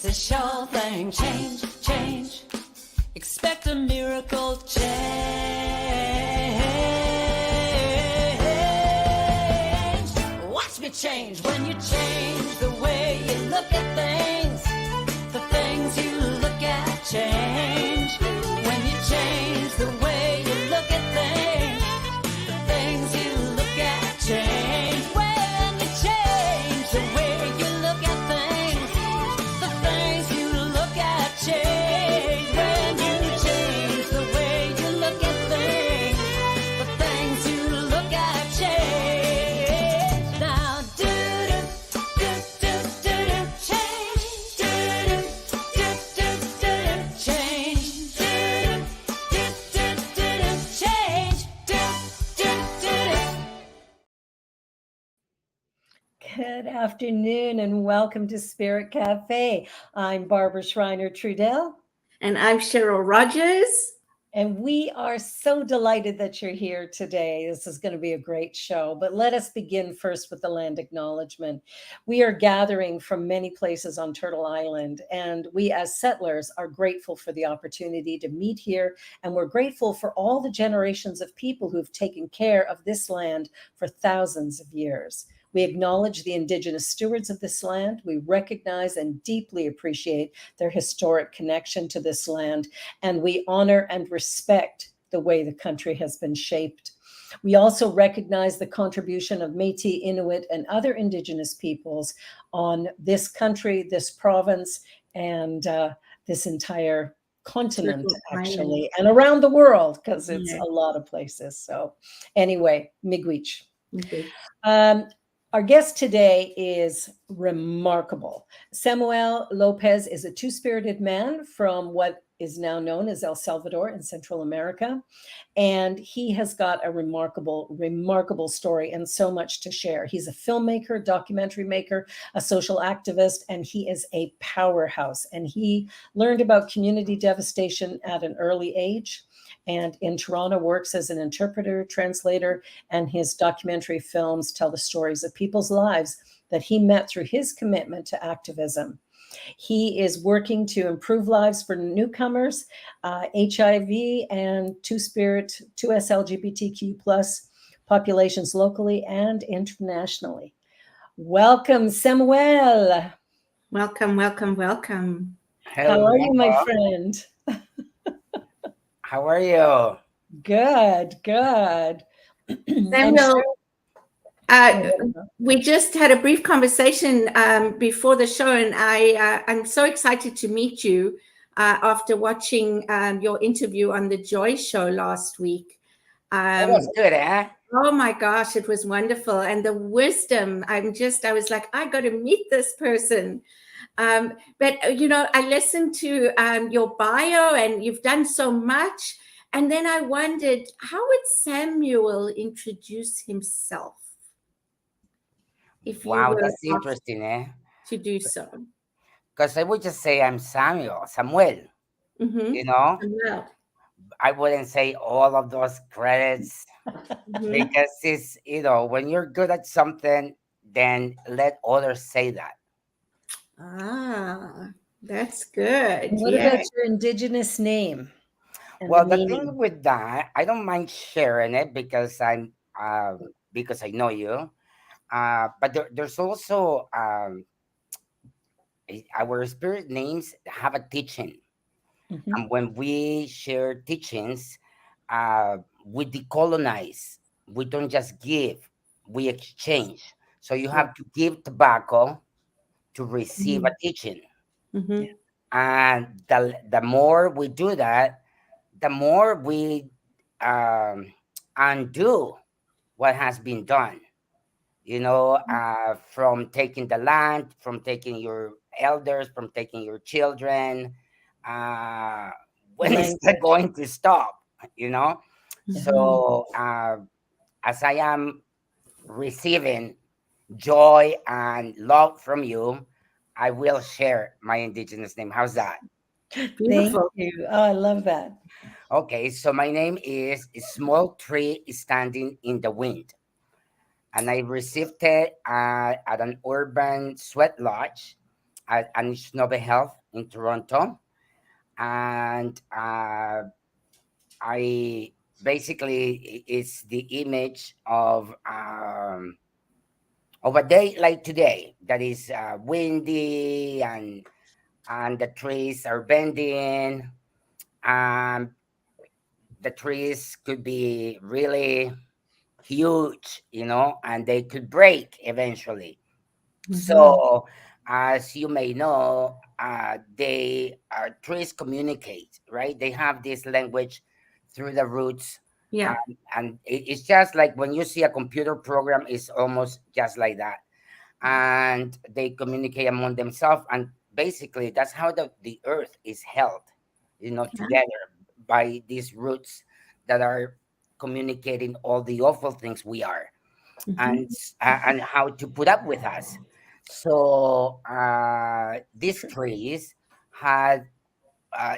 It's a sure thing. Change, change. Expect a miracle change. Watch me change when you change the way you look at things. The things you look at change. When you change the way you look at things. The things you look at change. When you change the way you look at things. The things you look at change. When you change the way you look at things. The things you look at change. Now do do do do do do change. Do do do do do change. Do do do do do change. Do do do do. Good afternoon and welcome to Spirit Cafe. I'm Barbara Schreiner Trudell, And I'm Cheryl Rogers. and we are so delighted that you're here today. This is going to be a great show, but let us begin first with the land acknowledgement. We are gathering from many places on Turtle Island, and we as settlers are grateful for the opportunity to meet here, and we're grateful for all the generations of people who've taken care of this land for thousands of years. We acknowledge the Indigenous stewards of this land. We recognize and deeply appreciate their historic connection to this land, and we honor and respect the way the country has been shaped. We also recognize the contribution of Métis, Inuit, and other Indigenous peoples on this country, this province, and this entire continent, actually, and around the world, because it's a lot of places. So anyway, miigwech. Okay. Our guest today is remarkable. Samuel López is a two-spirited man from what is now known as El Salvador in Central America. And he has got a remarkable, remarkable story and so much to share. He's a filmmaker, documentary maker, a social activist, and he is a powerhouse. And he learned about community devastation at an early age. And in Toronto works as an interpreter, translator, and his documentary films tell the stories of people's lives that he met through his commitment to activism. He is working to improve lives for newcomers, HIV, and Two-Spirit, 2SLGBTQ plus populations locally and internationally. Welcome, Samuel. Welcome, welcome, welcome. How are you, my friend? How are you? Good, good. Samuel, we just had a brief conversation before the show, and I'm so excited to meet you after watching your interview on the Joy Show last week. That was good, eh? Oh my gosh, it was wonderful. And the wisdom, I was like, I got to meet this person. But, you know, I listened to your bio and you've done so much. And then I wondered, how would Samuel introduce himself? If you Wow, were that's asked interesting, eh? to do so. Because I would just say I'm Samuel. Mhm. You know, Samuel. I wouldn't say all of those credits Mhm. because it's, you know, when you're good at something, then let others say that. Ah, that's good. What Yeah. about your Indigenous name? and Well, the the meaning? thing with that, I don't mind sharing it because because I know you. But there's also our spirit names have a teaching. Mhm. And when we share teachings, we decolonize. We don't just give, we exchange. So you have to give tobacco to receive a teaching. Mhm. And the more we do that, the more we undo what has been done. You know, from taking the land, from taking your elders, from taking your children. When is that going to stop? You know, so as I am receiving joy and love from you, I will share my Indigenous name. How's that? Beautiful. Thank you. Oh, I love that. Okay, so my name is Small Tree Standing in the Wind. And I received it at an urban sweat lodge and it's Nova Health in Toronto, and I basically it's the image of a day like today that is windy and the trees are bending. Um, the trees could be really huge, and they could break eventually. Mhm. So, as you may know, trees communicate, right? They have this language through the roots, Yeah. and it's just like when you see a computer program, it's almost just like that, and they communicate among themselves, and basically that's how the earth is held, Yeah. together by these roots that are communicating all the awful things we are, Mhm. and how to put up with us. So these trees had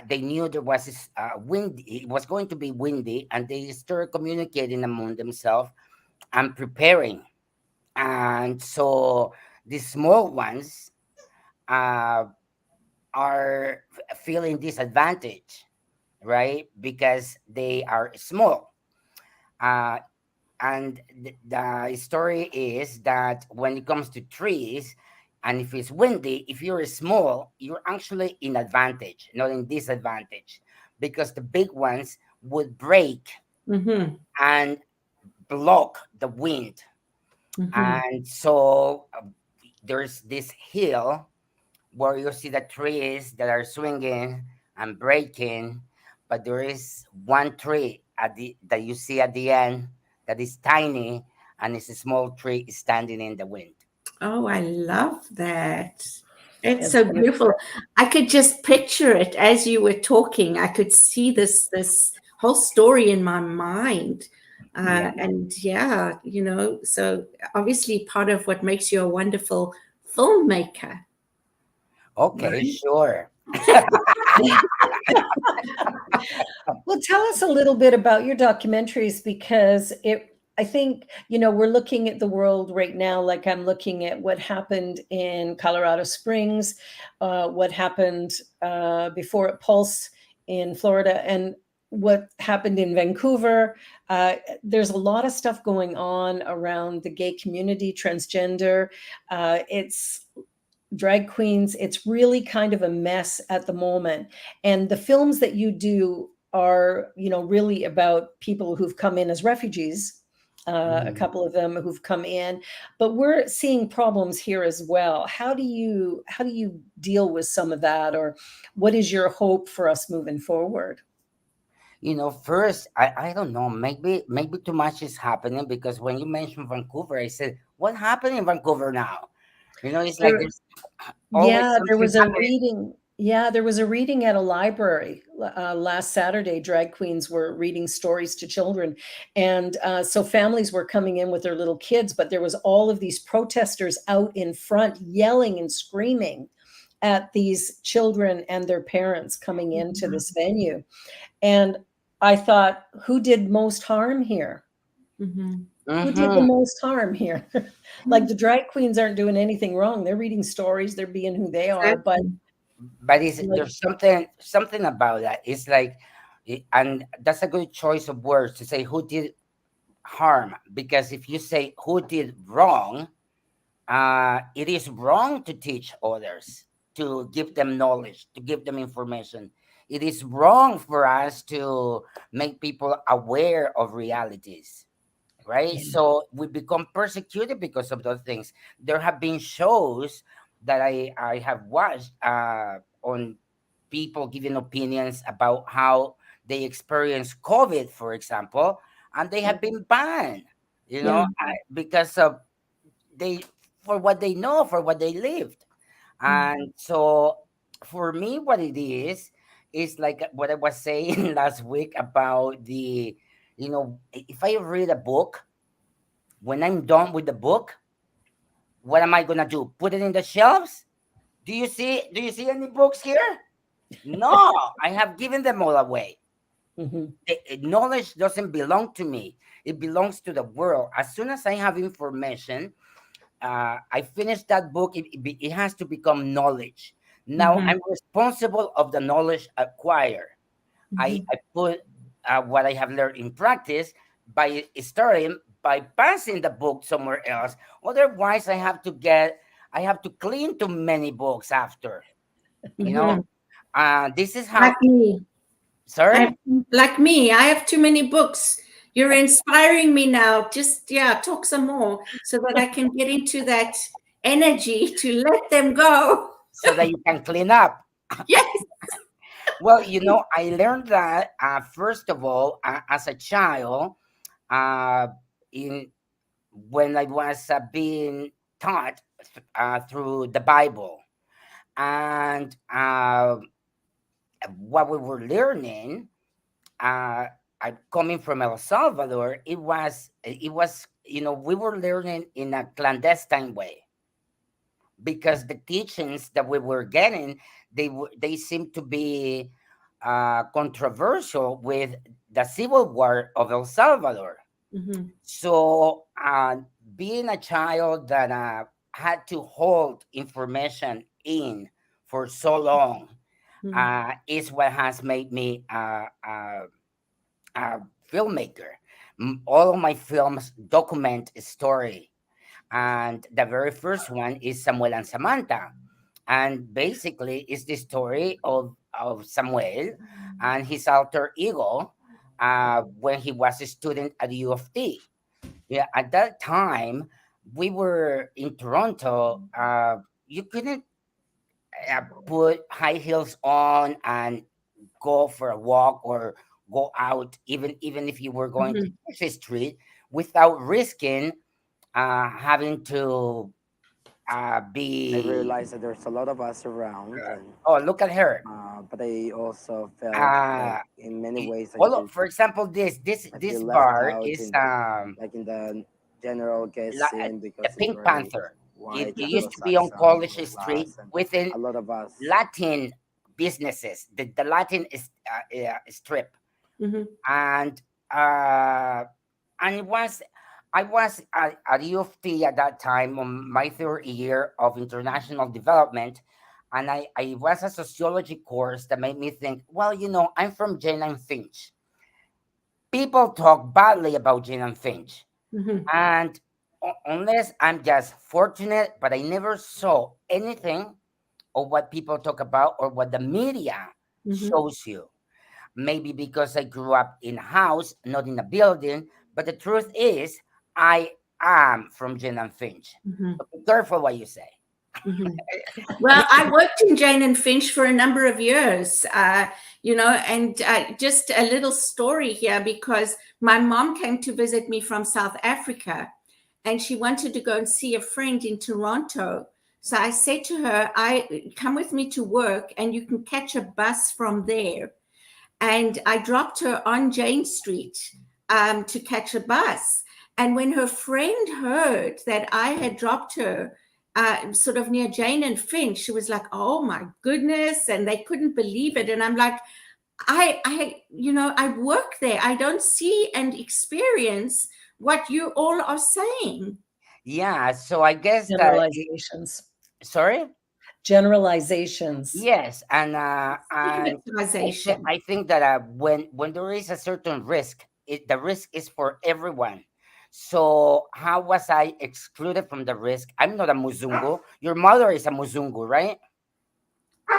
they knew there was this wind, it was going to be windy, and they started communicating among themselves and preparing. And so the small ones uh, are feeling disadvantage, right? Because they are small. Uh, and the story is that when it comes to trees, and if it's windy, if you're small, you're actually in advantage, not in disadvantage, because the big ones would break Mhm. and block the wind. Mhm. And so there's this hill where you see the trees that are swinging and breaking, but there is one tree that you see at the end that is tiny, and it's a small tree standing in the wind. Oh, I love that. It's It's so beautiful. beautiful. I could just picture it as you were talking. I could see this whole story in my mind. Yeah. And yeah, so obviously part of what makes you a wonderful filmmaker, Okay, right? sure. Well, tell us a little bit about your documentaries because I think, we're looking at the world right now, like I'm looking at what happened in Colorado Springs, what happened before at Pulse in Florida, and what happened in Vancouver. There's a lot of stuff going on around the gay community, transgender. It's drag queens. It's really kind of a mess at the moment. And the films that you do are, really about people who've come in as refugees. A Mhm. couple of them who've come in, but we're seeing problems here as well. How do you deal with some of that, or what is your hope for us moving forward? First, I don't know, maybe too much is happening, because when you mentioned Vancouver, I said, what happened in Vancouver now? It's like There, there's always Yeah, there something was a happening. reading. Yeah, there was a reading at a library last Saturday. Drag queens were reading stories to children. And so families were coming in with their little kids, but there was all of these protesters out in front yelling and screaming at these children and their parents coming into this venue. And I thought, who did most harm here? Mhm. Who did the Hmm. most harm here? Like, the drag queens aren't doing anything wrong. They're reading stories, they're being who they are, but Exactly. But like, there's something about that. It's like, and that's a good choice of words to say who did harm, because if you say who did wrong, it is wrong to teach others, to give them knowledge, to give them information. It is wrong for us to make people aware of realities, right? yeah, So we become persecuted because of those things. There have been shows that I have watched on people giving opinions about how they experience COVID, for example, and they have been banned, Yeah. because of they for what they know, for what they lived. Mm. And so for me, what it is like what I was saying last week about if I read a book, when I'm done with the book, what am I gonna do? Put it in the shelves? Do you see any books here? No, I have given them all away. mhm, Knowledge doesn't belong to me. It belongs to the world. As soon as I have information, I finished that book. It has to become knowledge. Now Mhm. I'm responsible of the knowledge acquired. Mhm. I put what I have learned in practice by starting by passing the book somewhere else. Otherwise, I have to clean too many books after. You know, Mhm. this is how. Like me. I Sorry. like me. I have too many books. You're inspiring me now. Just yeah, talk some more so that I can get into that energy to let them go. So that you can clean up. Yes. Well, I learned that first of all, as a child, uh, in when I was being taught through the Bible, and what we were learning, uh, coming from El Salvador, it was we were learning in a clandestine way because the teachings that we were getting, they seemed to be controversial with the civil war of El Salvador. Mhm. So being a child that had to hold information in for so long Mhm. is what has made me a filmmaker. All of my films document a story, and the very first one is Samuel and Samantha, and basically it's the story of Samuel and his alter ego when he was a student at U of T. Yeah, at that time we were in Toronto. You couldn't put high heels on and go for a walk or go out, even if you were going to Mhm. Church Street, without risking having to I be. realized that there's a lot of us around, and Oh, look at her. but I also felt like Uh, in many ways for example, this this I feel this left bar out is in like in the general guest scene the because it's Pink very Panther. It white, used to be on Anglo-Saxon, College middle Street class, and within a lot of us. Latin businesses, the Latin is strip, Mhm. and uh, it was I was at U of T at that time on my third year of international development, and I was a sociology course that made me think, well, I'm from Jane and Finch. People talk badly about Jane and Finch, Mhm. and unless I'm just fortunate, but I never saw anything of what people talk about or what the media Mhm. shows you. Maybe because I grew up in a house, not in a building. But the truth is, I am from Jane and Finch. Mhm. So be careful what you say. Mhm. Well, I worked in Jane and Finch for a number of years, and just a little story here because my mom came to visit me from South Africa and she wanted to go and see a friend in Toronto. So I said to her, I come with me to work and you can catch a bus from there. And I dropped her on Jane Street to catch a bus. And when her friend heard that I had dropped her sort of near Jane and Finch, she was like, "Oh my goodness!" And they couldn't believe it. And I'm like, I work there. I don't see and experience what you all are saying. Yeah, so I guess that. Generalizations. Sorry. Generalizations. Yes, and Stigmatization. I think that when there is a certain risk, the risk is for everyone. So how was I excluded from the risk? I'm not a Muzungu. Your mother is a Muzungu, right?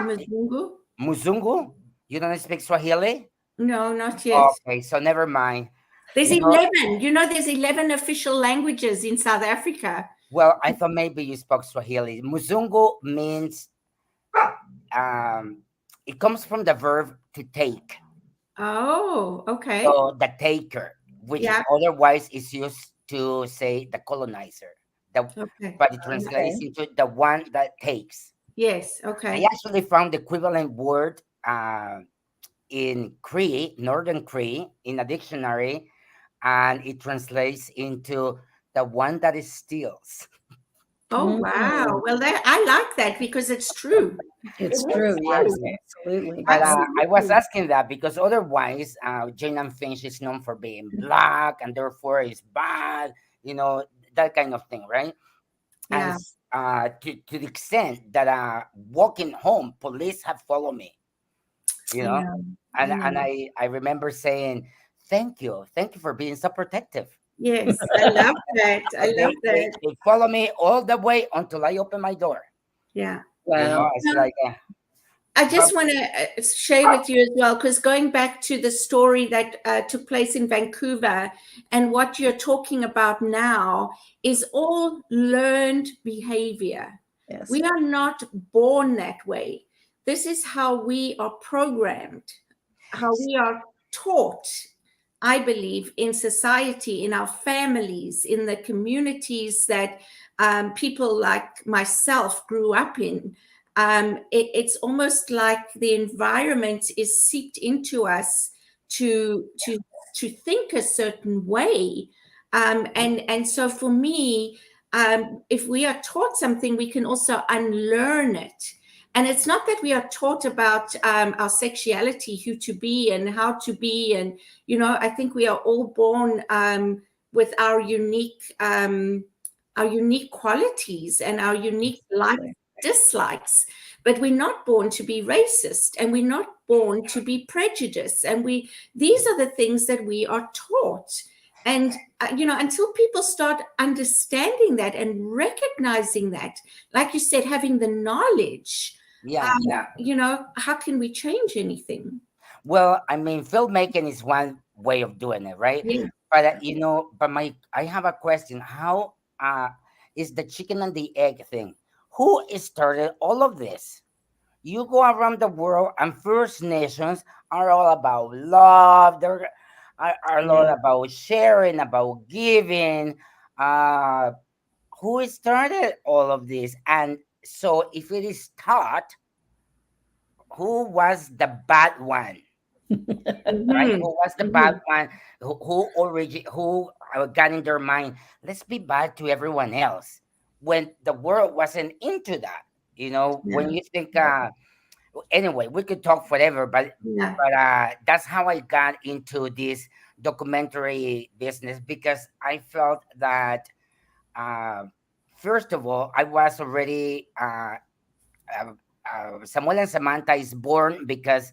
Mzungu? Muzungu? You don't speak Swahili? No, not yet. Okay, so never mind. There's You know, 11. There's 11 official languages in South Africa. well, I thought maybe you spoke Swahili. Muzungu means um, it comes from the verb to take. Oh, okay. So the taker, which Yeah. otherwise is used to say the colonizer, the Okay. but it Okay. translates into the one that takes. Yes. I Okay. actually found the equivalent word in Cree, Northern Cree, in a dictionary, and it translates into the one that is steals. Oh, wow. Mm, Well, I like that because it's true. It it's is true. Yes, true. absolutely. But I was Absolutely. asking that because otherwise, Jane and Finch is known for being black and therefore is bad, you know, that kind of thing, right? And Yeah. to the extent that walking home, police have followed me, you know. Yeah. And I know. I remember saying, thank you for being so protective. Yes, I love that. I love that. They follow me all the way until I open my door. Yeah. You know, Wow. it's like, I well, just want to share with you as well, because going back to the story that took place in Vancouver and what you're talking about now is all learned behavior. Yes. We are not born that way. This is how we are programmed, how we are taught, I believe, in society, in our families, in the communities that people like myself grew up in. It's almost like the environment is seeped into us to think a certain way, and so for me, if we are taught something, we can also unlearn it. And it's not that we are taught about our sexuality, who to be and how to be, and I think we are all born with our unique qualities and our unique likes, dislikes, but we're not born to be racist, and we're not born to be prejudiced, and these are the things that we are taught. And until people start understanding that and recognizing that, like you said, having the knowledge, yeah. how can we change anything? Well, I mean, filmmaking is one way of doing it, right? Yeah. But I have a question. How is the chicken and the egg thing? Who started all of this? You go around the world, and First Nations are all about love. Are all about sharing, about giving. Uh, who started all of this? And so, if it is taught, who was the bad one? Right? Mhm. Who was the bad Mhm. one? Who got in their mind? Let's be bad to everyone else when the world wasn't into that. When Yeah. you think. Anyway, we could talk forever, but Yeah. that's how I got into this documentary business, because I felt that uh, first of all, I was already Samuel and Samantha is born because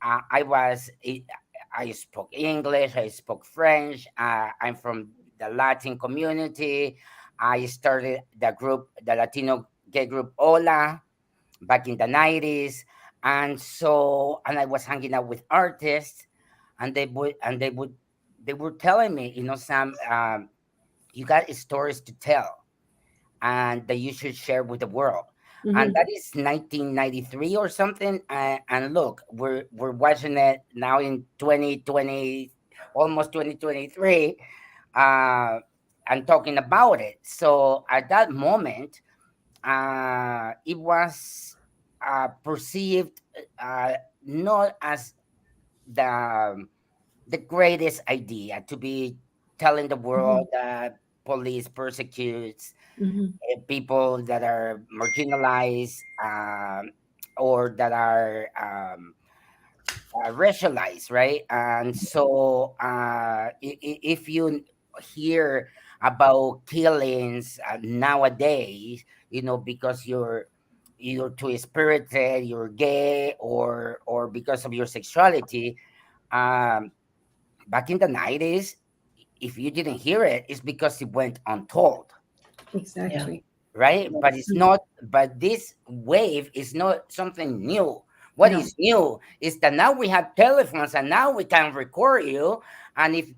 I spoke English, I spoke French. I'm from the Latin community. I started the Latino gay group Hola back in the 90s. And I was hanging out with artists, and they were telling me, Sam, you got stories to tell, and that you should share with the world. And Mhm. that is 1993 or something. And look, we're watching it now in 2020, almost 2023, and talking about it. So at that moment, it was perceived not as the the greatest idea to be telling the world Mhm. that police persecutes Mhm. people that are marginalized, or that are racialized, right? And so if you hear about killings nowadays, because you're too spirited, you're gay, or because of your sexuality, um, back in the 90s, if you didn't hear it, it's because it went untold, Yeah. Exactly. right? But it's Mm. not. But this wave is not something new. What No. is new is that now we have telephones, and now we can record you. And if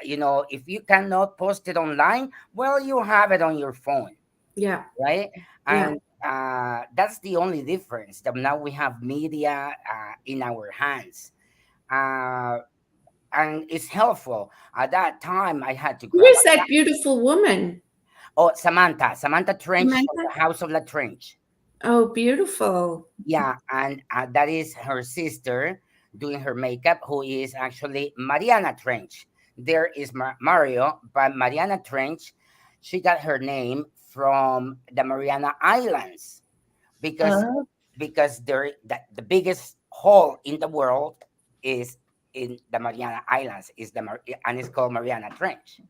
if you cannot post it online, well, you have it on your phone, Yeah. right? Yeah. And that's the only difference. That now we have media in our hands, uh, and it's helpful. At that time, I had to Who grab is a. that beautiful woman? Oh, Samantha Trench from Samantha? the House of La Trench. Oh, beautiful. Yeah, and that is her sister doing her makeup, who is actually Mariana Trench. There is Mario, but Mariana Trench, she got her name from the Mariana Islands, because Uh, the biggest hole in the world is in the Mariana Islands, and it's called Mariana Trench.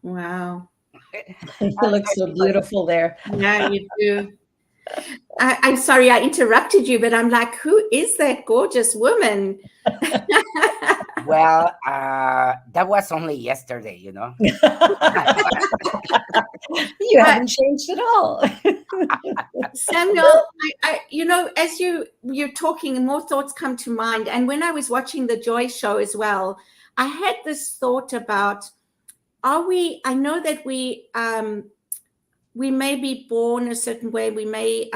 Wow. You look so beautiful there. Yeah, you do. I'm sorry I interrupted you, but I'm like, who is that gorgeous woman? Well, that was only yesterday, you know. You haven't changed at all. Samuel, as you're talking, more thoughts come to mind. And when I was watching the Joy Show as well, I had this thought about, I know that we may be born a certain way, we may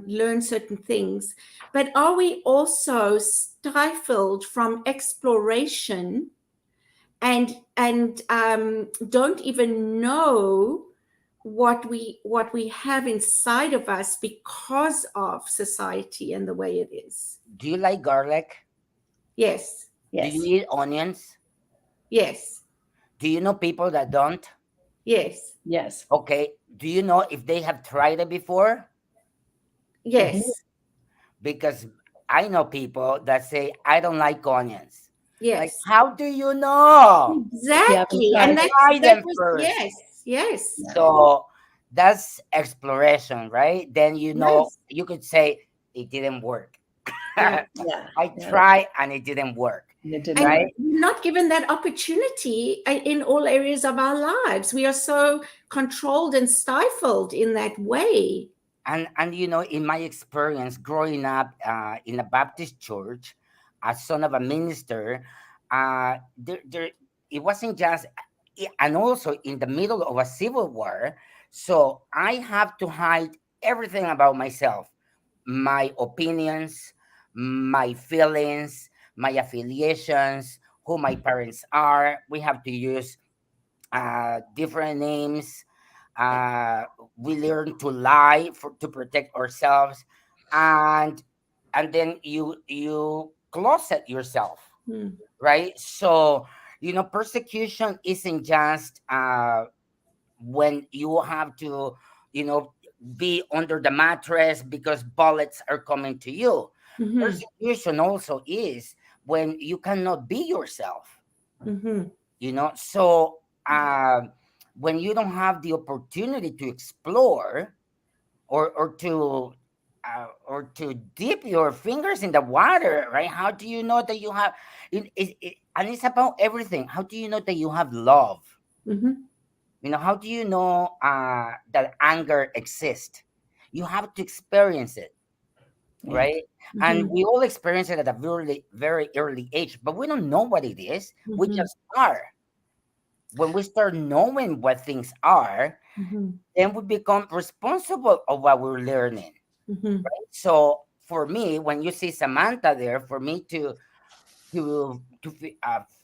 learn certain things, but are we also stifled from exploration and don't even know what we have inside of us because of society and the way it is? Do you like garlic? Yes. Yes. Do you eat onions? Yes. Do you know people that don't? Yes. Yes. Okay. Do you know if they have tried it before? Yes. Because I know people that say, I don't like onions. Yes. Like, how do you know? Exactly. Yeah, And try them first. Yes. So that's exploration, right? Then you know, Yes. you could say it didn't work. Yeah. Yeah. I tried and it didn't work. You did And right. we're not given that opportunity in all areas of our lives. We are so controlled and stifled in that way. And you know, in my experience growing up in a Baptist church, as son of a minister, there it wasn't just, and also in the middle of a civil war, so I have to hide everything about myself, my opinions, my feelings, my affiliations, who my parents are. We have to use different names. uh, we learn to lie to protect ourselves, and then you closet yourself, right? So you know, persecution isn't just when you have to, you know, be under the mattress because bullets are coming to you. Mhm. Persecution also is when you cannot be yourself, Mhm. you know. So when you don't have the opportunity to explore, or to dip your fingers in the water, right? How do you know that you have and it's about everything. How do you know that you have love? Mhm. You know, how do you know that anger exists? You have to experience it, Yeah. right? And Mhm. we all experience it at a very, very early age, but we don't know what it is. We Mhm. just are. When we start knowing what things are, Mhm. then we become responsible of what we're learning. Mhm. So for me, when you see Samantha there, for me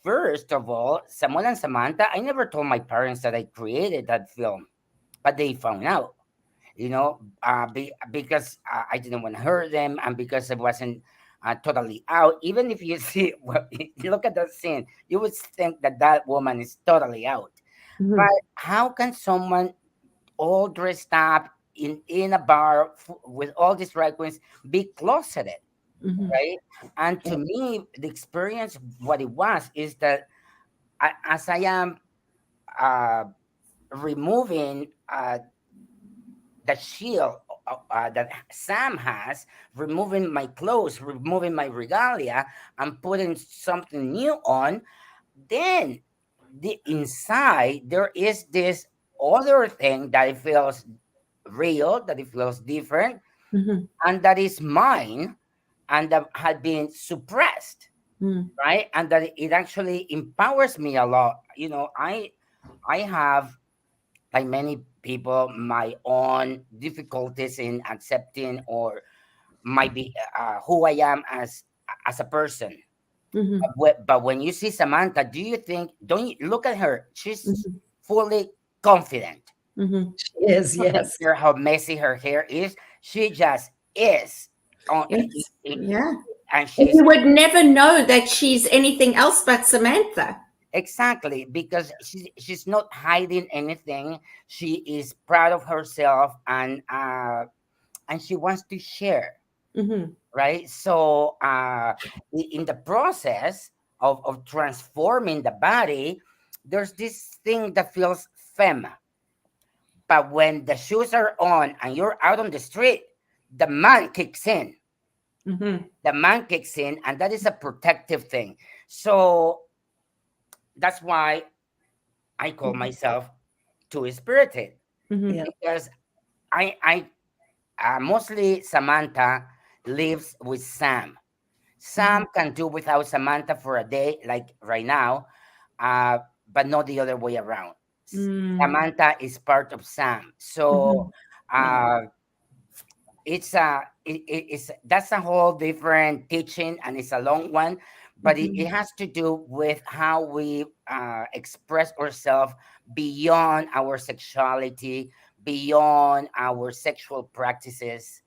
first of all, Samuel and Samantha, I never told my parents that I created that film, but they found out, you know, because I didn't want to hurt them, and because I wasn't totally out. Even if you see, well, you look at that scene, you would think that that woman is totally out. Mhm. But how can someone all dressed up in a bar with all these drag queens be closeted, Mhm. right? And to me, the experience, what it was, is that as I am uh, removing the shield that Sam has, removing my clothes, removing my regalia, and putting something new on, then the inside there is this other thing that it feels real, that it feels different, Mhm. and that is mine, and that had been suppressed, Mhm. right? And that it actually empowers me a lot. You know, I have, like many people, my own difficulties in accepting or might be who I am as a person. Mhm. But when you see Samantha, do you think? Don't you look at her? She's Mhm. fully confident. Mhm. She is, I don't yes. care how messy her hair is. She just is. On, Yes. Yeah. and And she's you would never know that she's anything else but Samantha. exactly, because she's not hiding anything. She is proud of herself, and she wants to share, Mhm. right? So in the process of transforming the body, there's this thing that feels femme, But when the shoes are on and you're out on the street, the man kicks in. Mhm. The man kicks in, and that is a protective thing. So that's why I call myself two-spirited, Mhm. Yeah. because I mostly Samantha lives with Sam. Sam can do without Samantha for a day, like right now, uh, but not the other way around. Mm. Samantha is part of Sam, so Mhm. Yeah. uh, it's that's a whole different teaching, and it's a long one, but it Mhm. has to do with how we express ourselves beyond our sexuality, beyond our sexual practices,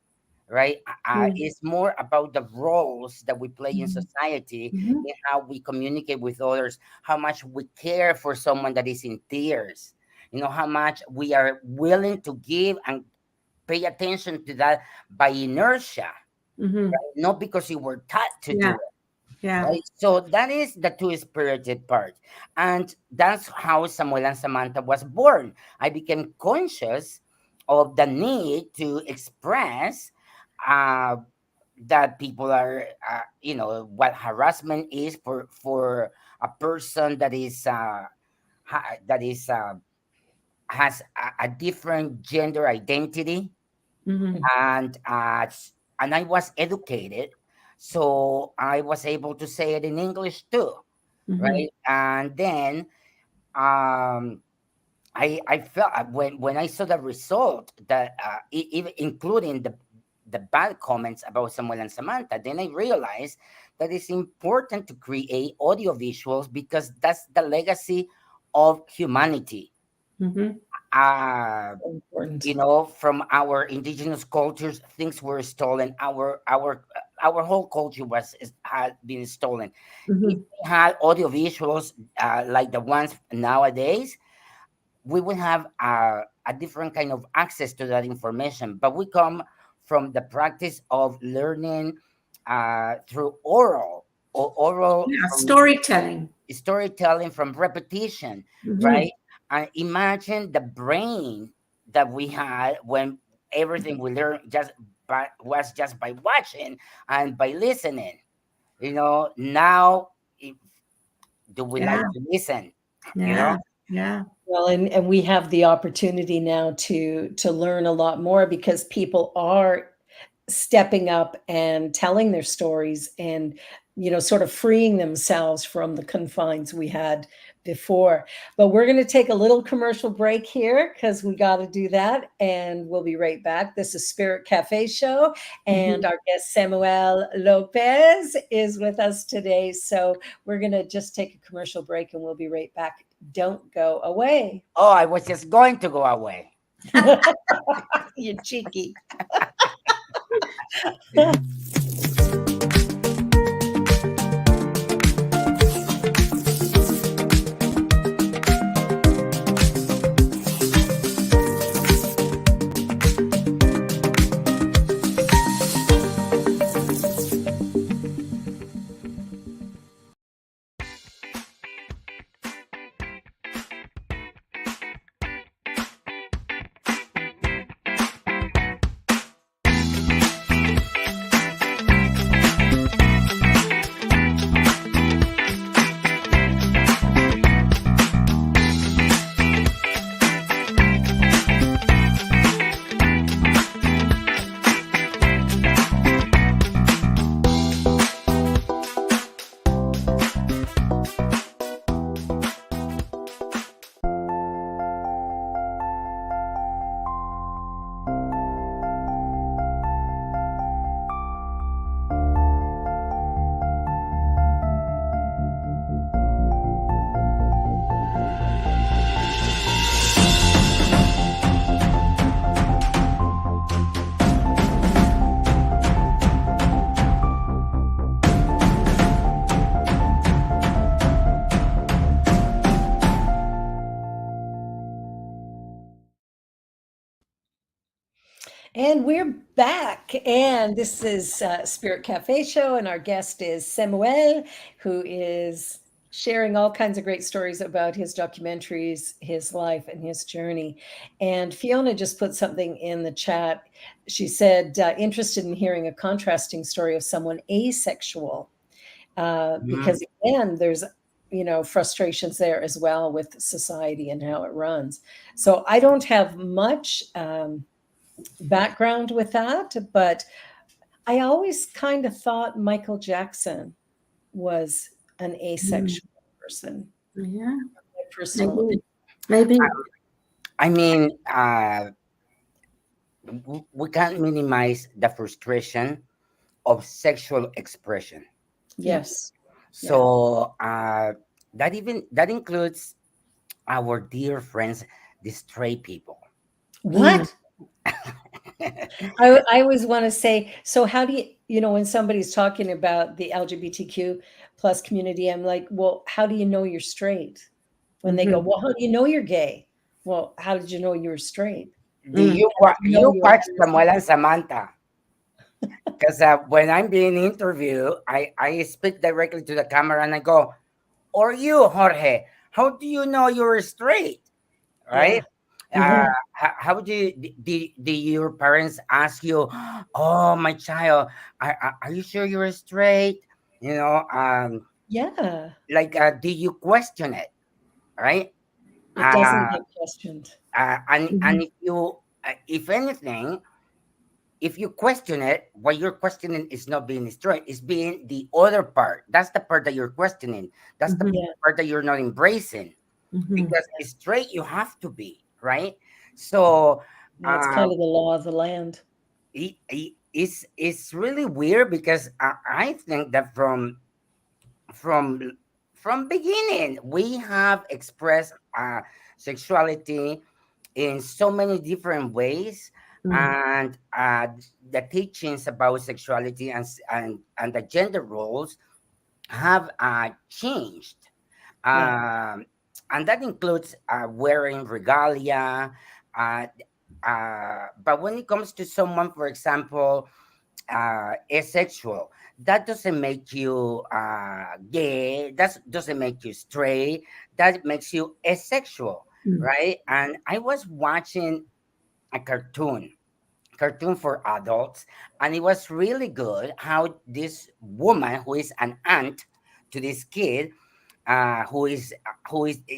right? Yeah. It's more about the roles that we play in Mhm. society, Mhm. in how we communicate with others, how much we care for someone that is in tears, how much we are willing to give and pay attention to that by inertia, Mhm. not because you were taught to do Yeah. it. Yeah. Right? So that is the two-spirited part. And that's how Samuel and Samantha was born. I became conscious of the need to express uh, that people are, what harassment is for a person that is that is has a different gender identity, Mhm. and and I was educated, so I was able to say it in English too, Mhm. right? And then um, I felt when I saw the result, that even including the bad comments about Samuel and Samantha, then I realized that it's important to create audio visuals, because that's the legacy of humanity. Mhm. Uh, Important. from our indigenous cultures, things were stolen. Our whole culture had been stolen. If Mhm. we had audio visuals like the ones nowadays, we would have a different kind of access to that information. But we come from the practice of learning through oral, Yeah. from Storytelling. storytelling, from repetition, Mhm. right? And imagine the brain that we had when everything we learned was just by watching and by listening. Now, if, do we like Yeah. to listen? You know, Yeah. Yeah. Well, and we have the opportunity now to learn a lot more, because people are stepping up and telling their stories, and sort of freeing themselves from the confines we had before. But we're going to take a little commercial break here, because we got to do that, and we'll be right back. This is Spirit Cafe Show, and Mhm. our guest Samuel Lopez is with us today. So we're going to just take a commercial break, and we'll be right back. Don't go away. oh, I was just going to go away. You cheeky. And we're back. And this is Spirit Cafe Show. And our guest is Samuel, who is sharing all kinds of great stories about his documentaries, his life, and his journey. And Fiona just put something in the chat. She said, interested in hearing a contrasting story of someone asexual, because again, there's frustrations there as well with society and how it runs. So I don't have much background with that, but I always kind of thought Michael Jackson was an asexual person. Yeah, My personal opinion. maybe. I mean, we can't minimize the frustration of sexual expression. Yes. So that includes our dear friends, the stray people. What? I always want to say, so how do when somebody's talking about the LGBTQ plus community, I'm like, well, how do you know you're straight? When they go, well, how do you know you're gay? Well, how did you know you were straight? Do you watch Samuel and Samantha? Because when I'm being interviewed, I speak directly to the camera and I go, or you, Jorge, how do you know you're straight? Right? How do your parents ask you, oh, my child, are you sure you're straight? Yeah. Like, do you question it? Right? It doesn't get questioned. And if anything, if you question it, what you're questioning is not being straight, it's being the other part. That's the part that you're questioning. That's the part that you're not embracing. Because straight you have to be, right? So it's kind of the law of the land. It's really weird because I think that from beginning we have expressed sexuality in so many different ways, and the teachings about sexuality and the gender roles have changed. And that includes wearing regalia. But when it comes to someone, for example, asexual, that doesn't make you gay. That doesn't make you straight. That makes you asexual, right? And I was watching a cartoon for adults, and it was really good how this woman who is an aunt to this kid, who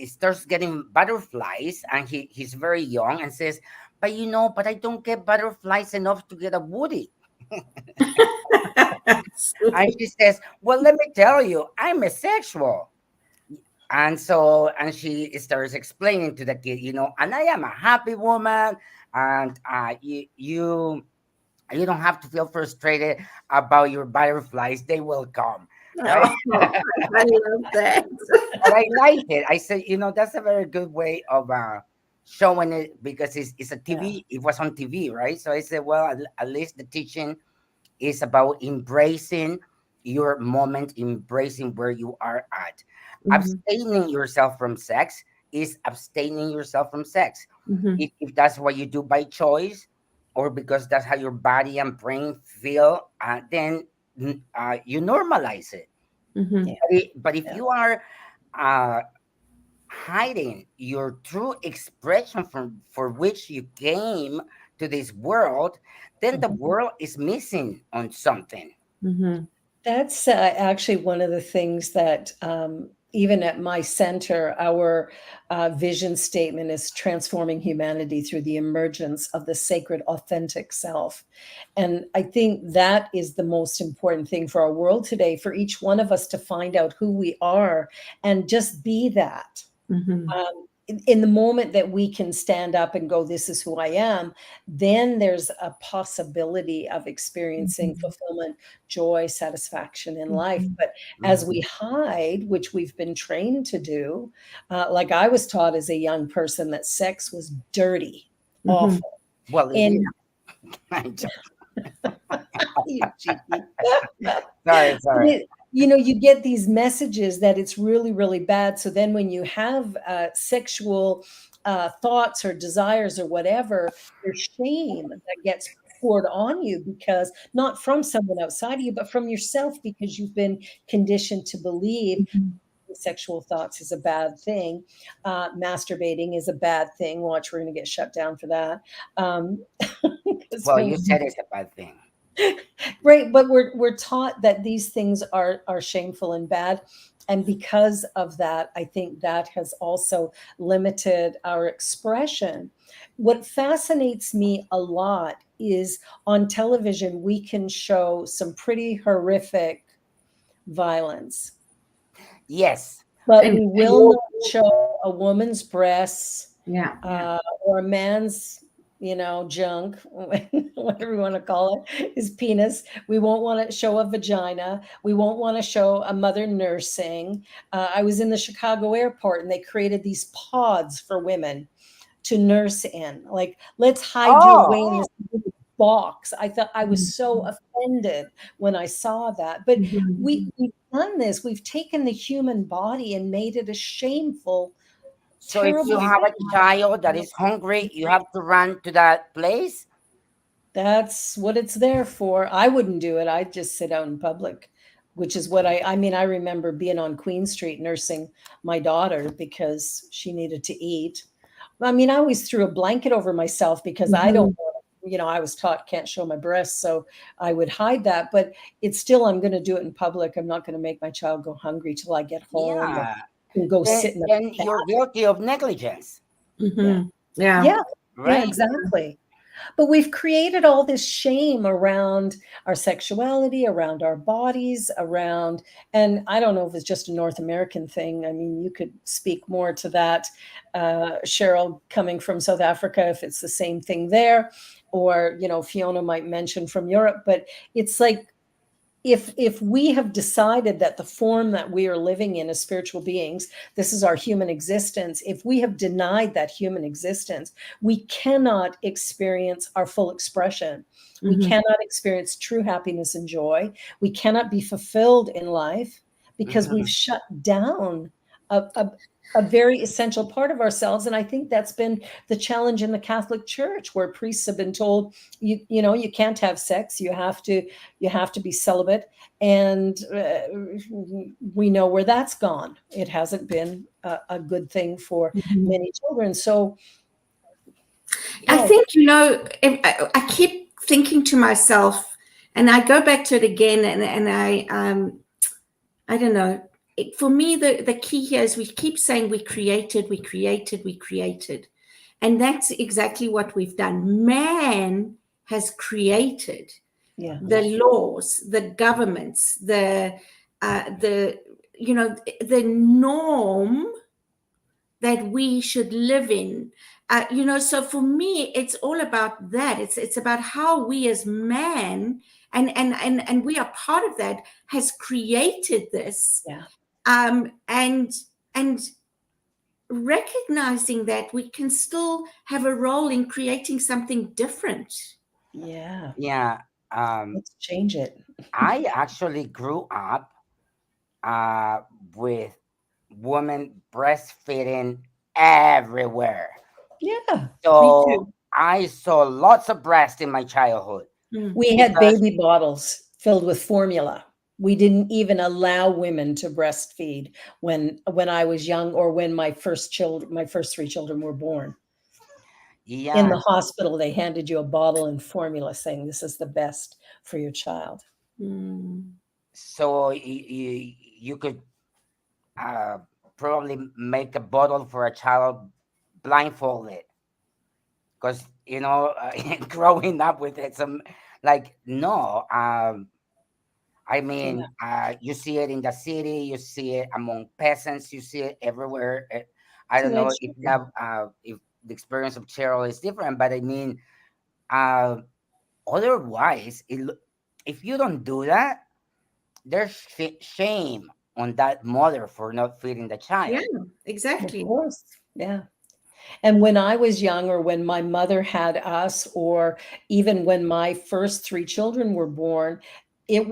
starts getting butterflies, and he's very young and says, but I don't get butterflies enough to get a Woody. And she says, well, let me tell you, I'm asexual. And she starts explaining to the kid, and I am a happy woman, and you don't have to feel frustrated about your butterflies. They will come. Right? Oh, I love that. But I like it. I said, that's a very good way of showing it, because it's a TV. It was on TV, right? So I said, well, at least the teaching is about embracing your moment, embracing where you are at. Abstaining yourself from sex is abstaining yourself from sex. If that's what you do by choice, or because that's how your body and brain feel, then you normalize it. But if you are hiding your true expression for which you came to this world, then the world is missing on something. That's actually one of the things that even at my center, our vision statement is transforming humanity through the emergence of the sacred, authentic self. And I think that is the most important thing for our world today, for each one of us to find out who we are and just be that. In the moment that we can stand up and go, this is who I am, then there's a possibility of experiencing fulfillment, joy, satisfaction in life. But as we hide, which we've been trained to do, like I was taught as a young person that sex was dirty, awful. Well, And you cheeky. sorry. You get these messages that it's really, really bad. So then when you have sexual thoughts or desires or whatever, there's shame that gets poured on you, because not from someone outside of you, but from yourself, because you've been conditioned to believe sexual thoughts is a bad thing. Masturbating is a bad thing. Watch, we're going to get shut down for that. 'Cause Well, you said it's a bad thing. right, but we're taught that these things are shameful and bad, and because of that, I think that has also limited our expression. What fascinates me a lot is on television we can show some pretty horrific violence, Yes. but And we will not show a woman's breasts yeah. or a man's, junk, whatever you want to call it, his penis. We won't want to show a vagina. We won't want to show a mother nursing. I was in the Chicago airport and they created these pods for women to nurse in. Like, let's hide you away in Oh, this little box. I thought I was so offended when I saw that. But we've done this. We've taken the human body and made it a shameful, so if you terrible have a thing. child that is hungry, you have to run to that place? That's what it's there for. I wouldn't do it. I'd just sit out in public, which is what I mean, I remember being on Queen Street nursing my daughter because she needed to eat. I mean, I always threw a blanket over myself because I don't, I was taught can't show my breasts, so I would hide that. But it's still, I'm going to do it in public. I'm not going to make my child go hungry till I get home or Yeah. go Then, sit in the then you're guilty of negligence, Yeah. Yeah. Yeah, right? exactly. But we've created all this shame around our sexuality, around our bodies, around, and I don't know if it's just a North American thing. I mean, you could speak more to that, Cheryl, coming from South Africa, if it's the same thing there, or, Fiona might mention from Europe, but it's like, if we have decided that the form that we are living in as spiritual beings, this is our human existence, if we have denied that human existence, we cannot experience our full expression. We cannot experience true happiness and joy. We cannot be fulfilled in life because we've shut down a very essential part of ourselves. And I think that's been the challenge in the Catholic Church, where priests have been told, you can't have sex, you have to be celibate. And we know where that's gone. It hasn't been a good thing for many children. So I think, I keep thinking to myself, and I go back to it again, and I don't know. For me, the key here is we keep saying we created. And that's exactly what we've done. Man has created the laws, the governments, the norm that we should live in. So for me, it's all about that. It's about how we as man, and we are part of that, has created this. And recognizing that we can still have a role in creating something different. Yeah. Let's change it. I actually grew up with women breastfeeding everywhere. Yeah. So I saw lots of breast in my childhood. We had baby bottles filled with formula. We didn't even allow women to breastfeed when I was young, or when my first 3 children were born. Yeah. In the hospital, they handed you a bottle and formula saying this is the best for your child. So you could probably make a bottle for a child blindfolded, because growing up with it, no. I mean, you see it in the city, you see it among peasants, you see it everywhere. I don't know if if the experience of Cheryl is different, but I mean, otherwise, if you don't do that, there's shame on that mother for not feeding the child. Yeah, exactly. Of course. Yeah. And when I was young, or when my mother had us, or even when my first 3 children were born, it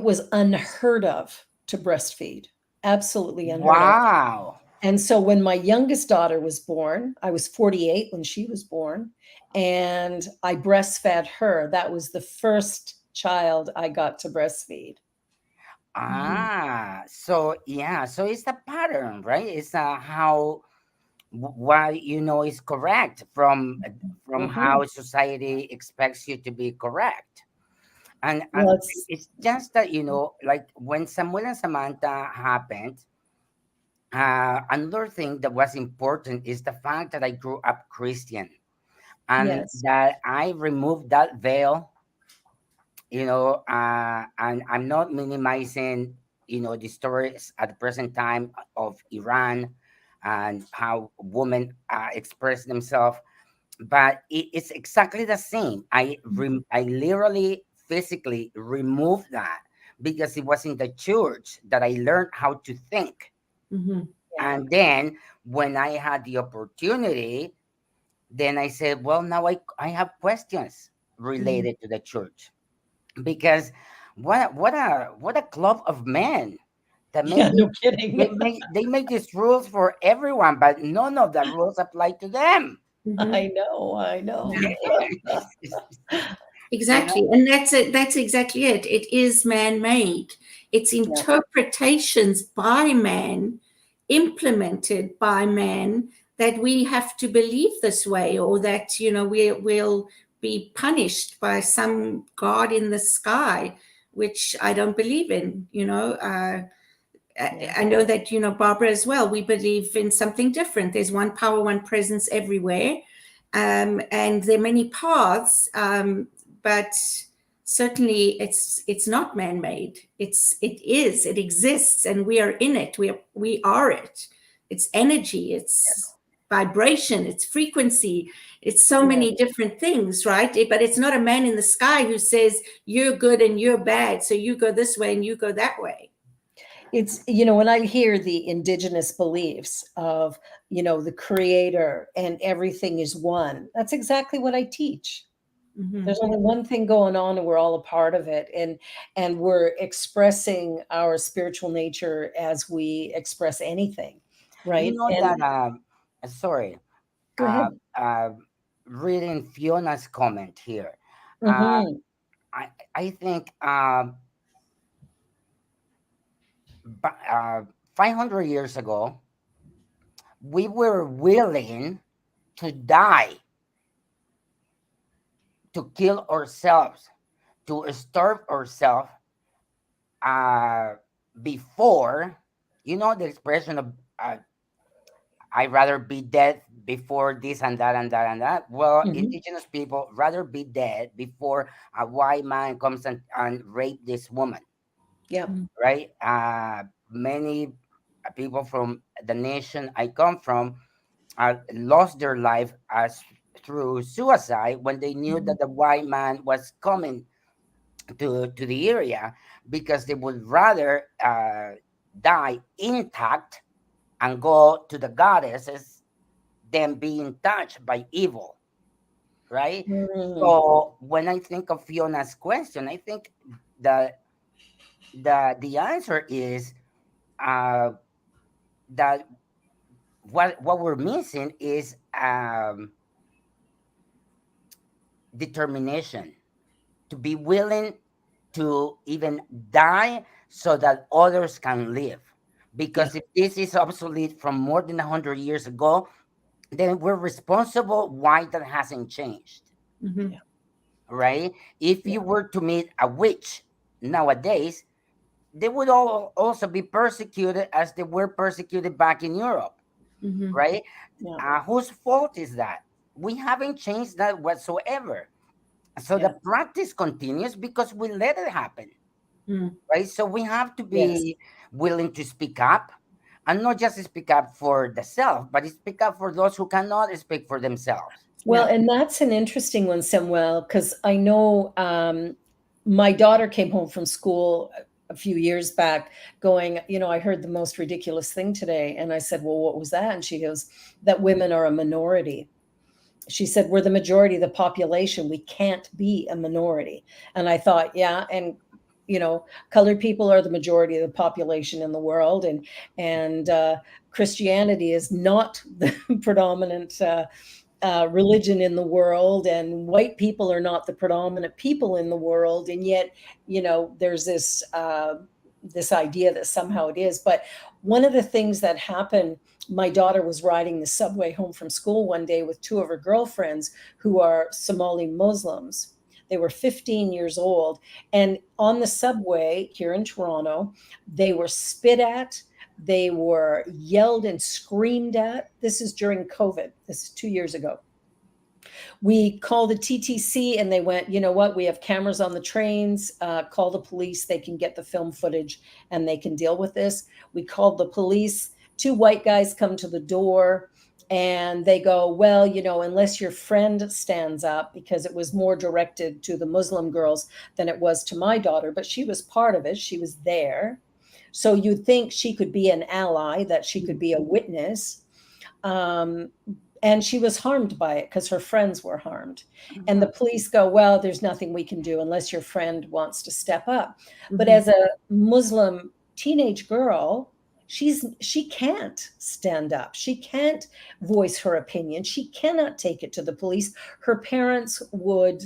was unheard of to breastfeed. Absolutely unheard of. Wow. And so when my youngest daughter was born, I was 48 when she was born, and I breastfed her. That was the first child I got to breastfeed. So yeah, so it's a pattern, right? It's how what you know is correct from Mhm. how society expects you to be correct. And Well, it's it's just that, like when Samuel and Samantha happened, another thing that was important is the fact that I grew up Christian and yes. that I removed that veil, and I'm not minimizing, the stories at the present time of Iran and how women express themselves, but it's exactly the same. I literally physically removed that because it was in the church that I learned how to think. Mhm. Yeah. And then when I had the opportunity, then I said, well, now I have questions Mhm. related to the church because what a club of men that make Yeah, no kidding. they make these rules for everyone, but none of the rules apply to them. Mhm. I know, I know. you know Exactly. And that's it. That's exactly it. It is man made. It's Yeah. interpretations by man, implemented by man, that we have to believe this way, or that, we will be punished by some God in the sky, which I don't believe in. Yeah. I know that, Barbara as well, we believe in something different. There's one power, one presence everywhere. And there are many paths, but certainly it's not man-made. It exists, and we are in it. We are it. It's energy, it's vibration, it's frequency, it's so Yeah. many different things, right? But it's not a man in the sky who says you're good and you're bad, so you go this way and you go that way. It's, when I hear the indigenous beliefs of, the creator and everything is one, that's exactly what I teach. Mhm. There's only one thing going on and we're all a part of it. And we're expressing our spiritual nature as we express anything, you right? know And that sorry, go uh, ahead. uh reading Fiona's comment here. uh Hmm. I think, 500 years ago we were willing to die, to kill ourselves, to starve ourselves, uh, before, the expression of, I'd rather be dead before this and that and that and that. Well, Hmm. indigenous people rather be dead before a white man comes and rape this woman, Yeah. right? Many people from the nation I come from lost their life as through suicide when they knew that the white man was coming to the area, because they would rather die intact and go to the goddesses than being touched by evil, right? Mhm. So when I think of Fiona's question, I think the the answer is, uh, that what we're missing is, determination, to be willing to even die so that others can live. Yeah. Because if this is obsolete from more than 100 years ago, then we're responsible why that hasn't changed, Mhm. Yeah. right? If Yeah. you were to meet a witch nowadays, they would all also be persecuted as they were persecuted back in Europe, Mhm. right? Yeah. Whose fault is that? We haven't changed that whatsoever. So Yeah. the practice continues because we let it happen, Mm. right? So we have to Yes. be willing to speak up, and not just speak up for the self, but speak up for those who cannot speak for themselves. Well, Yeah. and that's an interesting one, Samuel, because I know my daughter came home from school a few years back going, I heard the most ridiculous thing today. And I said, well, what was that? And she goes, that women are a minority. She said, we're the majority of the population. We can't be a minority. And I thought, yeah. And, colored people are the majority of the population in the world. And Christianity is not the predominant religion in the world, and white people are not the predominant people in the world, and yet there's this this idea that somehow it is. But one of the things that happened, my daughter was riding the subway home from school one day with two of her girlfriends who are Somali Muslims. They were 15 years old. And on the subway here in Toronto, they were spit at, they were yelled and screamed at. This is during COVID. This is 2 years ago. We called the TTC and they went, you know what, we have cameras on the trains, call the police, they can get the film footage and they can deal with this. We called the police, two white guys come to the door and they go, well, you know, unless your friend stands up, because it was more directed to the Muslim girls than it was to my daughter, but she was part of it, she was there. So you'd think she could be an ally, that she could be a witness. And she was harmed by it because her friends were harmed. And the police go, well, there's nothing we can do unless your friend wants to step up. But as a Muslim teenage girl, she can't stand up. She can't voice her opinion. She cannot take it to the police. Her parents would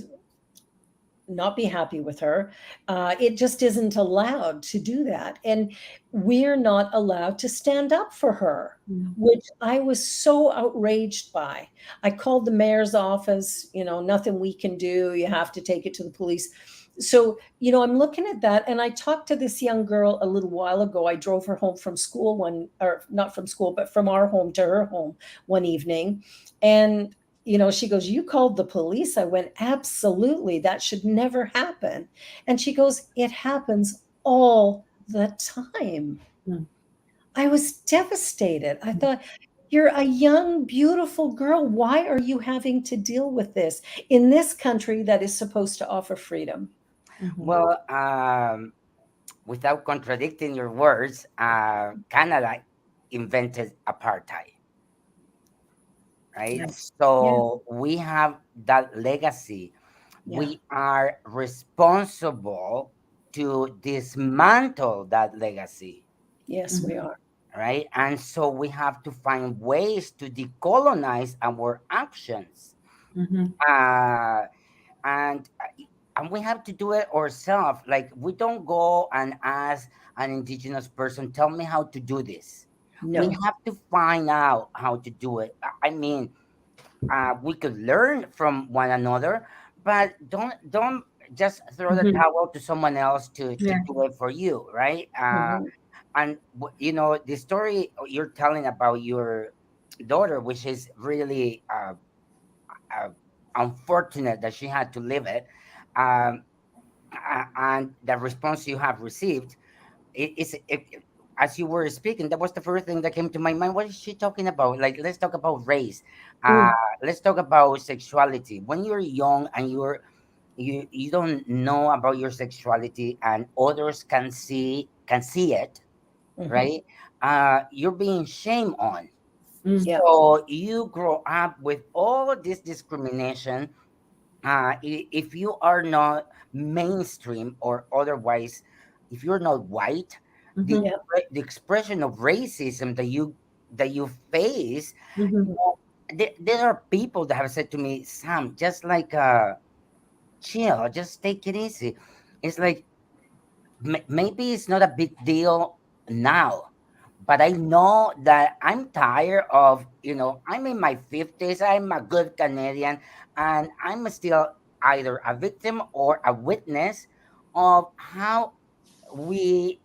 not be happy with her. It just isn't allowed to do that. And we're not allowed to stand up for her, which I was so outraged by. I called the mayor's office, you know, nothing we can do. You have to take it to the police. So, you know, I'm looking at that. And I talked to this young girl a little while ago. I drove her home from school or not from school, but from our home to her home one evening. And you know, she goes, you called the police? I went, absolutely. That should never happen. And she goes, it happens all the time. I was devastated. I thought, you're a young, beautiful girl. Why are you having to deal with this in this country that is supposed to offer freedom? Well, without contradicting your words, Canada invented apartheid. Right? Yes. So we have that legacy. Yeah. We are responsible to dismantle that legacy. Yes, we are. Right? And so we have to find ways to decolonize our actions. And we have to do it ourselves. Like, we don't go and ask an indigenous person, tell me how to do this. No. We have to find out how to do it. I mean, we could learn from one another, but don't just throw the towel to someone else to do it for you, right? And you know, the story you're telling about your daughter, which is really unfortunate that she had to live it, and the response you have received, as you were speaking, that was the first thing that came to my mind. What is she talking about? Like, let's talk about race. Let's talk about sexuality. When you're young and you don't know about your sexuality, and others can see it, right? You're being shamed on. Yeah. So you grow up with all this discrimination. If you are not mainstream or otherwise, if you're not white, the expression of racism that you face, there are people that have said to me, Sam, just like chill, just take it easy. It's like, maybe it's not a big deal now, but I know that I'm tired of, you know, I'm in my 50s, I'm a good Canadian, and I'm still either a victim or a witness of how we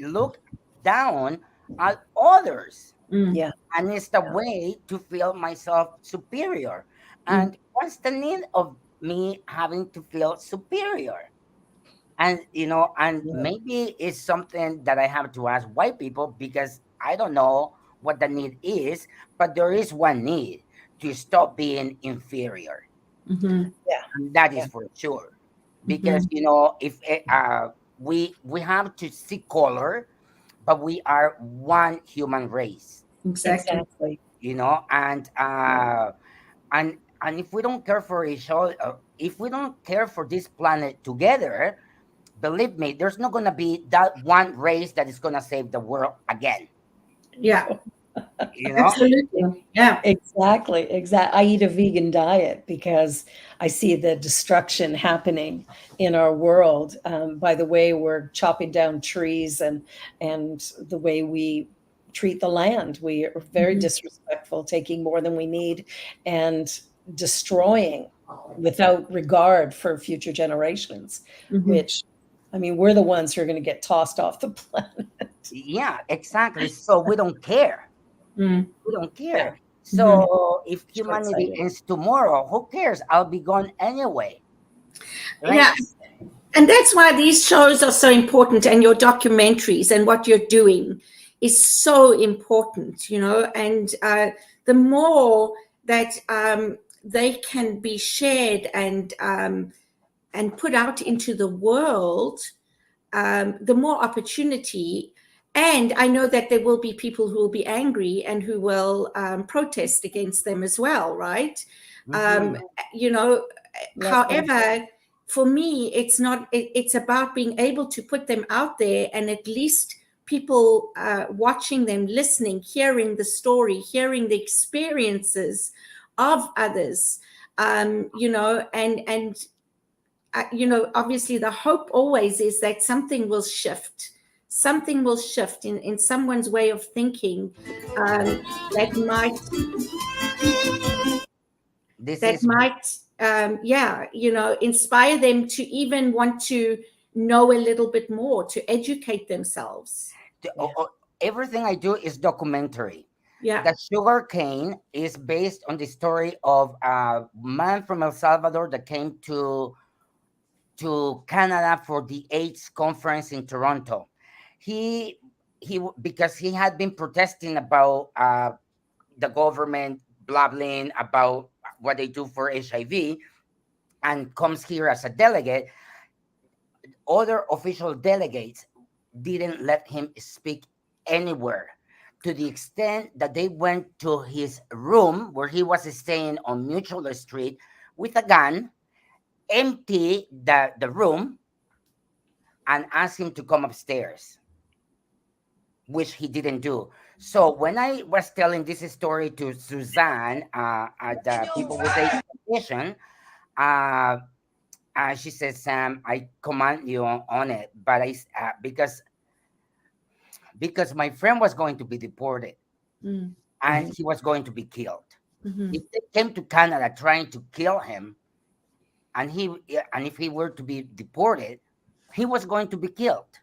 look down at others. Yeah. And it's the way to feel myself superior. And what's the need of me having to feel superior? And, you know, and maybe it's something that I have to ask white people, because I don't know what the need is, but there is one need: to stop being inferior. Yeah. And that is for sure. Because, you know, if we have to see color, but we are one human race, Exactly. you know, and if we don't care for each other, if we don't care for this planet together, believe me, there's not going to be that one race that is going to save the world again. Yeah. you know. Absolutely. Yeah. Exactly, I eat a vegan diet because I see the destruction happening in our world, by the way we're chopping down trees and the way we treat the land. We are very Mhm. disrespectful, taking more than we need and destroying without regard for future generations, Mhm. which, I mean, we're the ones who are going to get tossed off the planet. Yeah, exactly. So we don't care. Mm. We don't Yeah, care. Mhm. So if humanity short-sighted. ends tomorrow, who cares? I'll be gone anyway, right? Yeah. And that's why these shows are so important, and your documentaries and what you're doing is so important, and the more that they can be shared and put out into the world, the more opportunity. And I know that there will be people who will be angry and who will protest against them as well, right? Um, Mhm. you know, Left and however, for me, it's not, it's about being able to put them out there, and at least people watching them, listening, hearing the story, hearing the experiences of others, obviously the hope always is that something will shift in someone's way of thinking, um, that might This that is might inspire them to even want to know a little bit more, to educate themselves. Yeah. everything I do is documentary. Yeah. The sugar cane is based on the story of a man from El Salvador that came to Canada for the AIDS conference in Toronto. He because he had been protesting about the government blabbling about what they do for HIV, and comes here as a delegate. Other official delegates didn't let him speak anywhere, to the extent that they went to his room where he was staying on Mutual Street with a gun, empty the room, and asked him to come upstairs, which he didn't do. So when I was telling this story to Suzanne, at the People with AIDS Foundation, uh, she says, "Sam, I command you on it, but because my friend was going to be deported Mm. and he was going to be killed. Mhm. If they came to Canada trying to kill him, and if he were to be deported, he was going to be killed,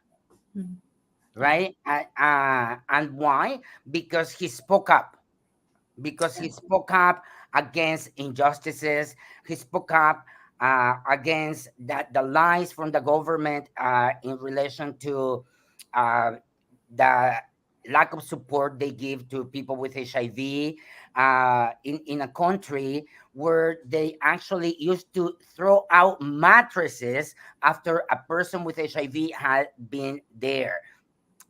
Mhm. right? And why? Because he spoke up. Because he spoke up against injustices. He spoke up against the lies from the government in relation to uh, the lack of support they give to people with HIV, in a country where they actually used to throw out mattresses after a person with HIV had been there.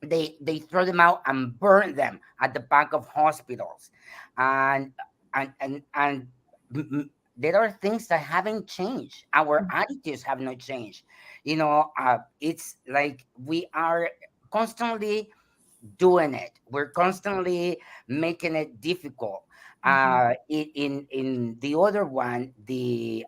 They throw them out and burn them at the back of hospitals, and and there are things that haven't changed. Our attitudes have not changed. It's like we are constantly doing it. We're constantly making it difficult. Mhm. In the other one, the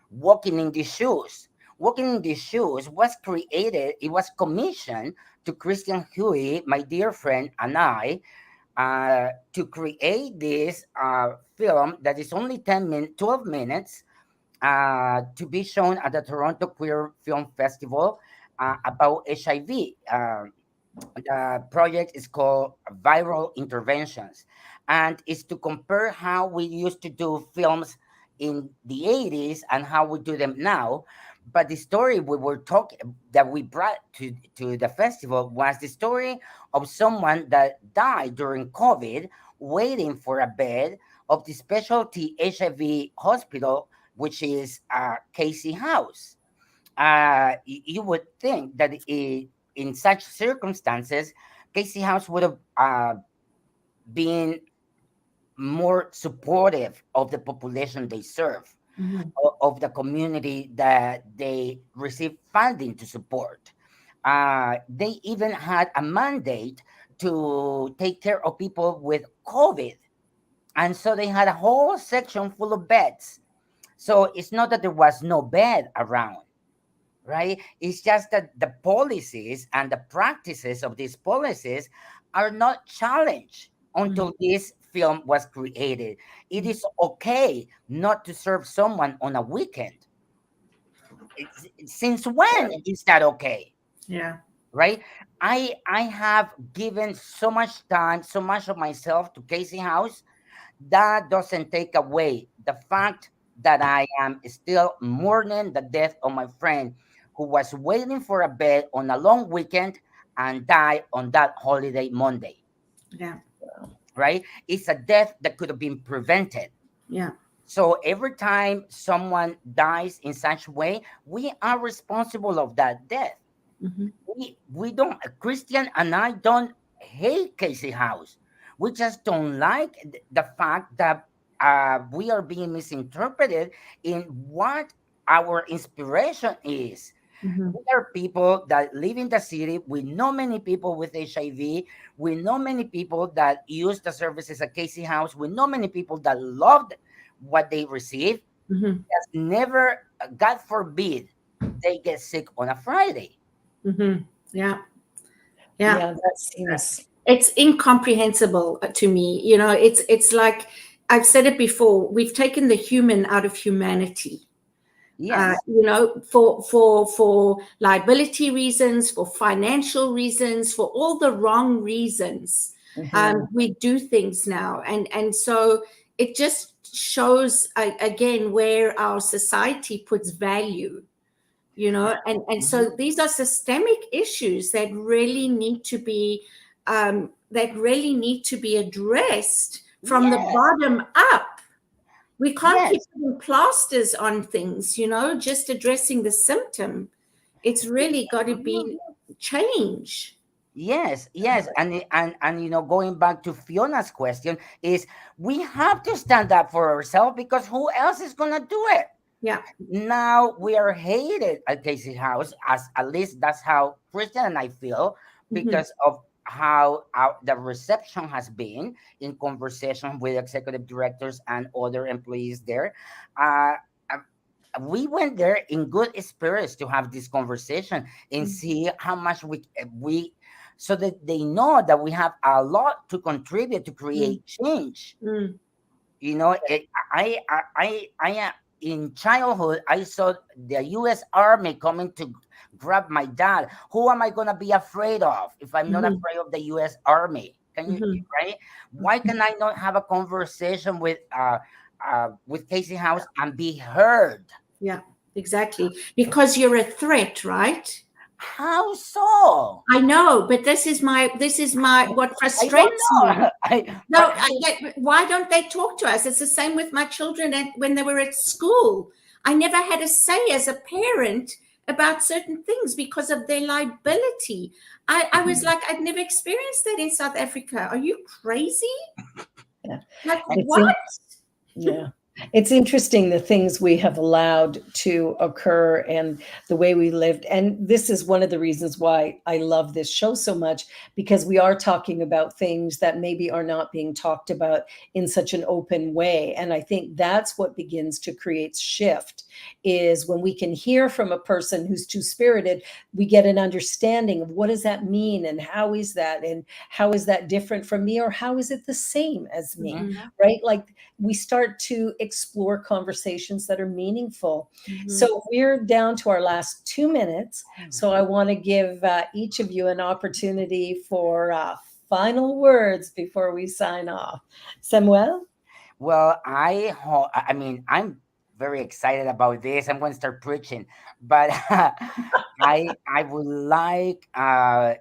walking in the shoes. Walking in the shoes was created, it was commissioned to Christian Huey, my dear friend, and I, to create this film that is only 12 minutes, to be shown at the Toronto Queer Film Festival, about HIV. The project is called Viral Interventions, and is to compare how we used to do films in the 80s and how we do them now. But the story we were talking that we brought to the festival was the story of someone that died during COVID, waiting for a bed of the specialty HIV hospital, which is Casey House. You would think that in such circumstances, Casey House would have been more supportive of the population they serve, Mhm. of the community that they receive funding to support. They even had a mandate to take care of people with COVID. And so they had a whole section full of beds. So it's not that there was no bed around, right? It's just that the policies and the practices of these policies are not challenged until this film was created. It is okay not to serve someone on a weekend. Since when is that okay? Yeah. Right? I have given so much time, so much of myself to Casey House. That doesn't take away the fact that I am still mourning the death of my friend who was waiting for a bed on a long weekend and died on that holiday Monday. Yeah. Right? It's a death that could have been prevented. Yeah. So every time someone dies in such way, we are responsible of that death. We don't, Christian and I don't hate Casey House. We just don't like the fact that we are being misinterpreted in what our inspiration is. We are people that live in the city. We know many people with HIV. We know many people that use the services at Casey House. We know many people that loved what they receive. Just never, God forbid, they get sick on a Friday. Yeah. Yeah, that seems. It's incomprehensible to me. You know, it's like I've said it before. We've taken the human out of humanity. Yes. You know, for liability reasons, for financial reasons, for all the wrong reasons, we do things now, and so it just shows again where our society puts value. You know, and so these are systemic issues that really need to be addressed from the bottom up. We can't keep putting plasters on things, you know, just addressing the symptom. It's really got to be change. Yes, yes, and you know, going back to Fiona's question, is we have to stand up for ourselves because who else is gonna do it? Yeah. Now we are hated at Casey House, as at least that's how Christian and I feel, because of how the reception has been in conversation with executive directors and other employees there. Uh, we went there in good spirits to have this conversation and see how much we so that they know that we have a lot to contribute to create change. You know, in childhood I saw the U.S. Army coming to grab my dad. Who am I gonna be afraid of if I'm not afraid of the U.S. Army? Can you right? Why can I not have a conversation with Casey House and be heard? Yeah, exactly. Because you're a threat, right? How so? I know, but this is what I don't frustrates know. me. No, why don't they talk to us? It's the same with my children when they were at school. I never had a say as a parent about certain things because of their liability. I was like, I'd never experienced that in South Africa. Are you crazy? Yeah. Like, what? Yeah. It's interesting the things we have allowed to occur and the way we lived. And this is one of the reasons why I love this show so much, because we are talking about things that maybe are not being talked about in such an open way. And I think that's what begins to create shift, is when we can hear from a person who's two-spirited, we get an understanding of what does that mean and how is that different from me, or how is it the same as me, right? Like we start to explore conversations that are meaningful. So we're down to our last 2 minutes. So I want to give each of you an opportunity for final words before we sign off. Samuel? Well, I mean, I'm very excited about this. I'm going to start preaching, but I would like,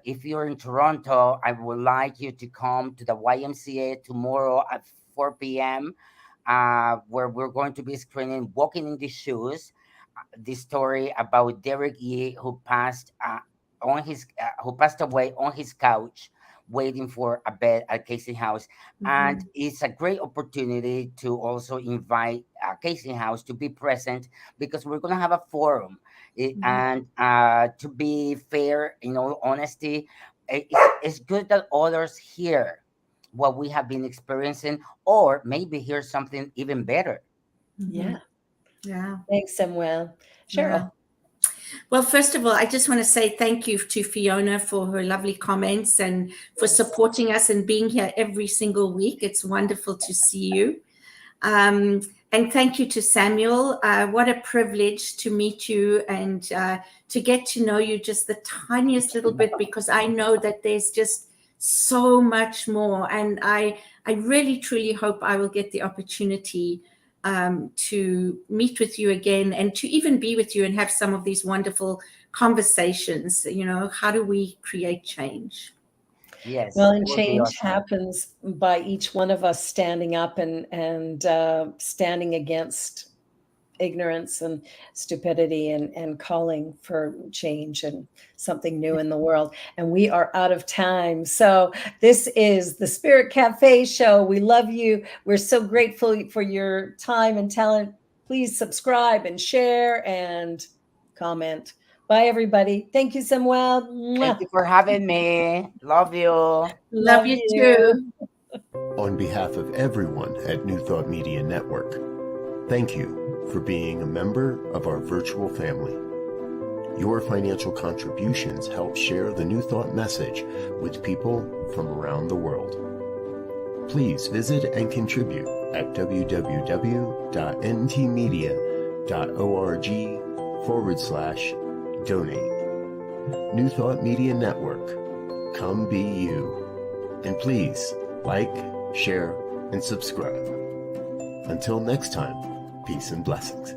if you're in Toronto, I would like you to come to the YMCA tomorrow at 4 p.m. Where we're going to be screening "Walking in the Shoes," this story about Derek Yee, who passed away on his couch waiting for a bed at Casey House. And it's a great opportunity to also invite Casey House to be present, because we're going to have a forum. And to be fair, in all honesty, it's good that others hear what we have been experiencing, or maybe hear something even better. Yeah. Yeah. Thanks, Samuel. Cheryl. Yeah. Well, first of all, I just want to say thank you to Fiona for her lovely comments and for supporting us and being here every single week. It's wonderful to see you. And thank you to Samuel. What a privilege to meet you and to get to know you just the tiniest little bit, because I know that there's just so much more. And I really, truly hope I will get the opportunity to meet with you again and to even be with you and have some of these wonderful conversations. You know, how do we create change? Yes. Well, it and will be change awesome. happens by each one of us standing up and standing against ignorance and stupidity and calling for change and something new in the world. And we are out of time. So this is the Spirit Cafe show. We love you. We're so grateful for your time and talent. Please subscribe and share and comment. Bye, everybody. Thank you, Samuel. Thank you for having me. Love you. Love you too. On behalf of everyone at New Thought Media Network, thank you for being a member of our virtual family. Your financial contributions help share the New Thought message with people from around the world. Please visit and contribute at www.ntmedia.org/donate. New Thought Media Network. Come be you. And please like, share, and subscribe. Until next time, peace and blessings.